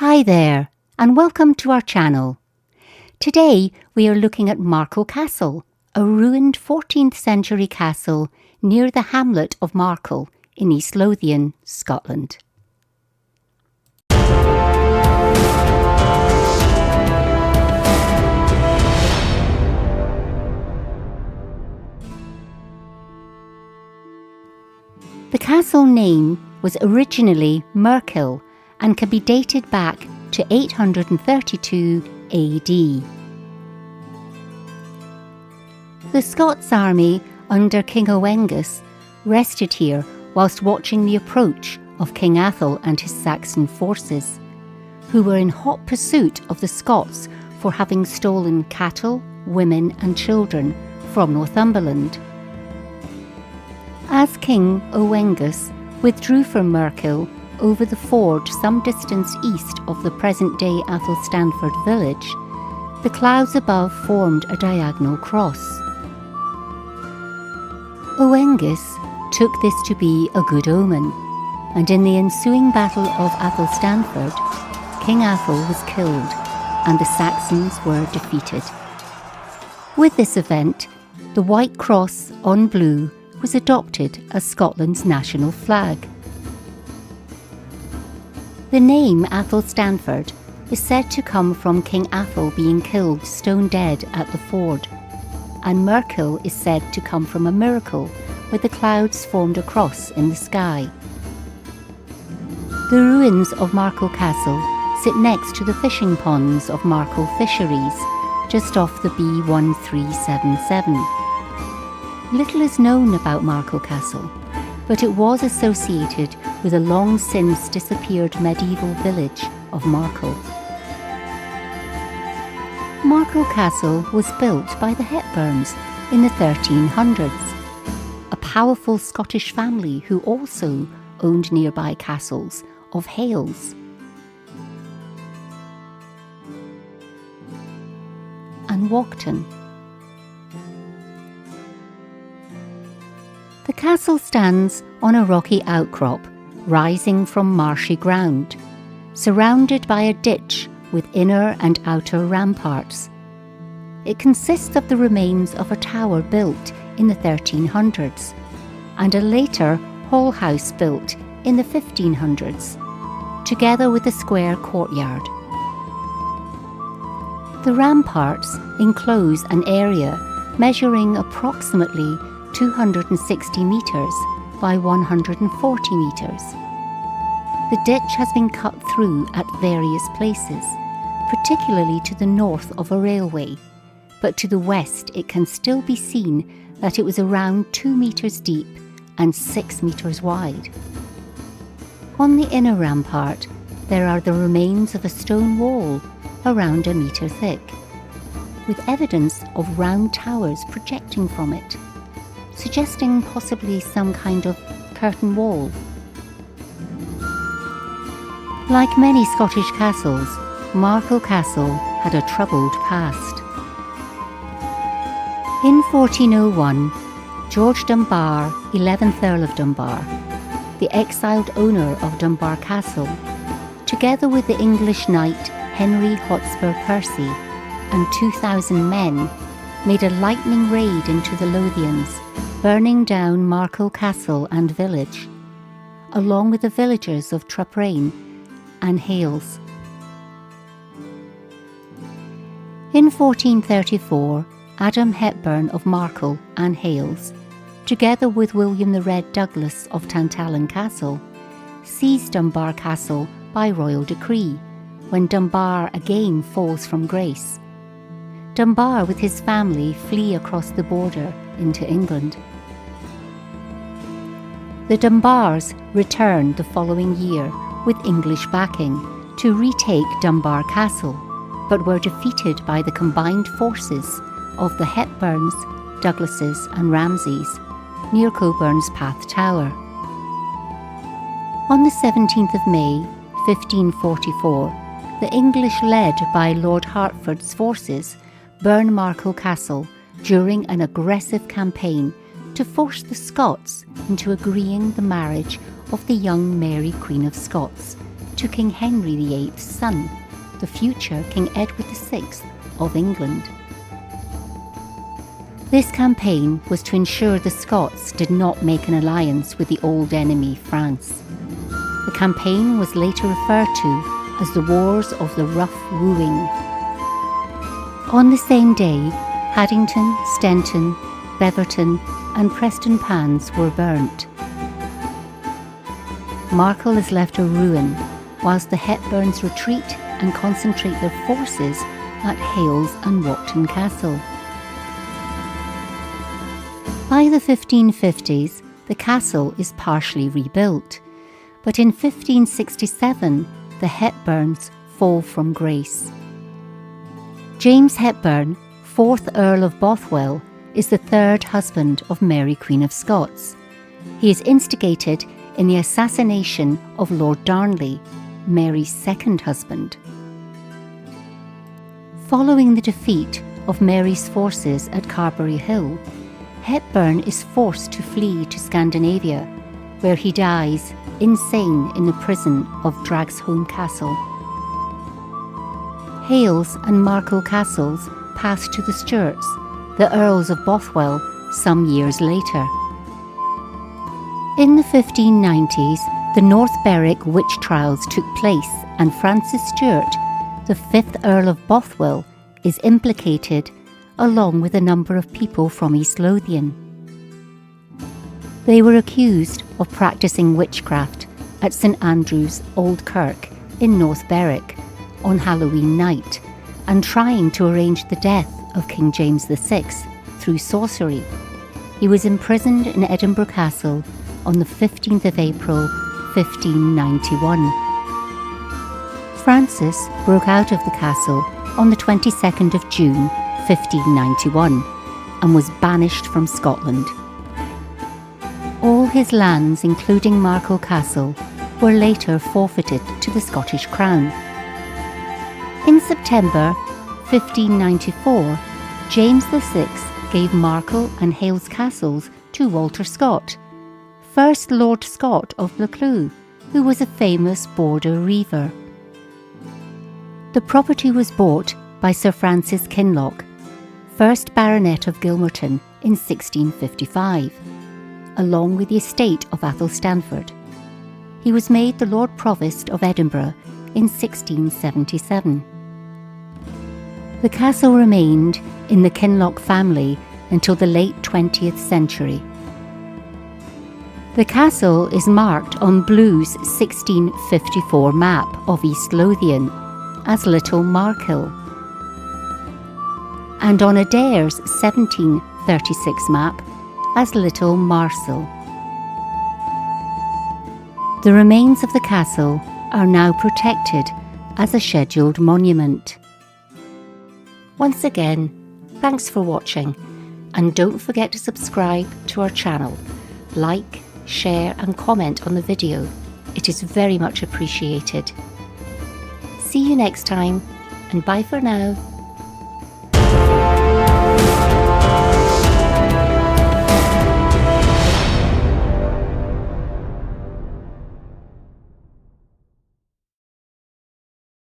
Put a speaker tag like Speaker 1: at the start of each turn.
Speaker 1: Hi there, and welcome to our channel. Today we are looking at Markle Castle, a ruined 14th century castle near the hamlet of Markle in East Lothian, Scotland. The castle name was originally Markle and can be dated back to 832 AD. The Scots army under King Oengus rested here whilst watching the approach of King Athol and his Saxon forces, who were in hot pursuit of the Scots for having stolen cattle, women and children from Northumberland. As King Oengus withdrew from Markle over the ford some distance east of the present-day Athelstanford village, the clouds above formed a diagonal cross. Oengus took this to be a good omen, and in the ensuing Battle of Athelstanford, King Athol was killed and the Saxons were defeated. With this event, the white cross on blue was adopted as Scotland's national flag. The name Athelstanford is said to come from King Athol being killed stone dead at the ford, and Markle is said to come from a miracle where the clouds formed a cross in the sky. The ruins of Markle Castle sit next to the fishing ponds of Markle Fisheries, just off the B1377. Little is known about Markle Castle, but it was associated with a long since disappeared medieval village of Markle. Markle Castle was built by the Hepburns in the 1300s, a powerful Scottish family who also owned nearby castles of Hailes and Waughton. The castle stands on a rocky outcrop rising from marshy ground, surrounded by a ditch with inner and outer ramparts. It consists of the remains of a tower built in the 1300s and a later hall house built in the 1500s, together with a square courtyard. The ramparts enclose an area measuring approximately 260 metres by 140 metres. The ditch has been cut through at various places, particularly to the north of a railway, but to the west it can still be seen that it was around 2 metres deep and 6 metres wide. On the inner rampart there are the remains of a stone wall around a metre thick, with evidence of round towers projecting from it, suggesting possibly some kind of curtain wall. Like many Scottish castles, Markle Castle had a troubled past. In 1401, George Dunbar, 11th Earl of Dunbar, the exiled owner of Dunbar Castle, together with the English knight Henry Hotspur Percy and 2,000 men, made a lightning raid into the Lothians, burning down Markle Castle and village, along with the villages of Traprain and Hailes. In 1434, Adam Hepburn of Markle and Hailes, together with William the Red Douglas of Tantallon Castle, seized Dunbar Castle by royal decree, when Dunbar again falls from grace. Dunbar with his family flee across the border into England. The Dunbars returned the following year with English backing to retake Dunbar Castle, but were defeated by the combined forces of the Hepburns, Douglases and Ramsays near Coburn's Path Tower. On the 17th of May, 1544, the English, led by Lord Hertford's forces, burn Markle Castle during an aggressive campaign to force the Scots into agreeing the marriage of the young Mary Queen of Scots to King Henry VIII's son, the future King Edward VI of England. This campaign was to ensure the Scots did not make an alliance with the old enemy France. The campaign was later referred to as the Wars of the Rough Wooing. On the same day, Haddington, Stenton, Beverton and Prestonpans were burnt. Markle is left a ruin, whilst the Hepburns retreat and concentrate their forces at Hailes and Waughton Castle. By the 1550s, the castle is partially rebuilt, but in 1567 the Hepburns fall from grace. James Hepburn, 4th Earl of Bothwell, is the third husband of Mary Queen of Scots. He is instigated in the assassination of Lord Darnley, Mary's second husband. Following the defeat of Mary's forces at Carberry Hill, Hepburn is forced to flee to Scandinavia, where he dies insane in the prison of Dragsholm Castle. Hailes and Markle Castles passed to the Stuarts, the Earls of Bothwell, some years later. In the 1590s, the North Berwick witch trials took place, and Francis Stuart, the 5th Earl of Bothwell, is implicated, along with a number of people from East Lothian. They were accused of practising witchcraft at St Andrew's Old Kirk in North Berwick on Halloween night, and trying to arrange the death of King James VI through sorcery. He was imprisoned in Edinburgh Castle on the 15th of April 1591. Francis broke out of the castle on the 22nd of June 1591 and was banished from Scotland. All his lands, including Markle Castle, were later forfeited to the Scottish Crown. In September 1594, James VI gave Markle and Hailes Castles to Walter Scott, 1st Lord Scott of Buccleuch, who was a famous border reiver. The property was bought by Sir Francis Kinloch, 1st Baronet of Gilmerton, in 1655, along with the estate of Athelstanford. He was made the Lord Provost of Edinburgh in 1677. The castle remained in the Kinloch family until the late 20th century. The castle is marked on Blue's 1654 map of East Lothian as Little Markle, and on Adair's 1736 map as Little Marcel. The remains of the castle are now protected as a scheduled monument. Once again, thanks for watching, and don't forget to subscribe to our channel, like, share and comment on the video. It is very much appreciated. See you next time, and bye for now.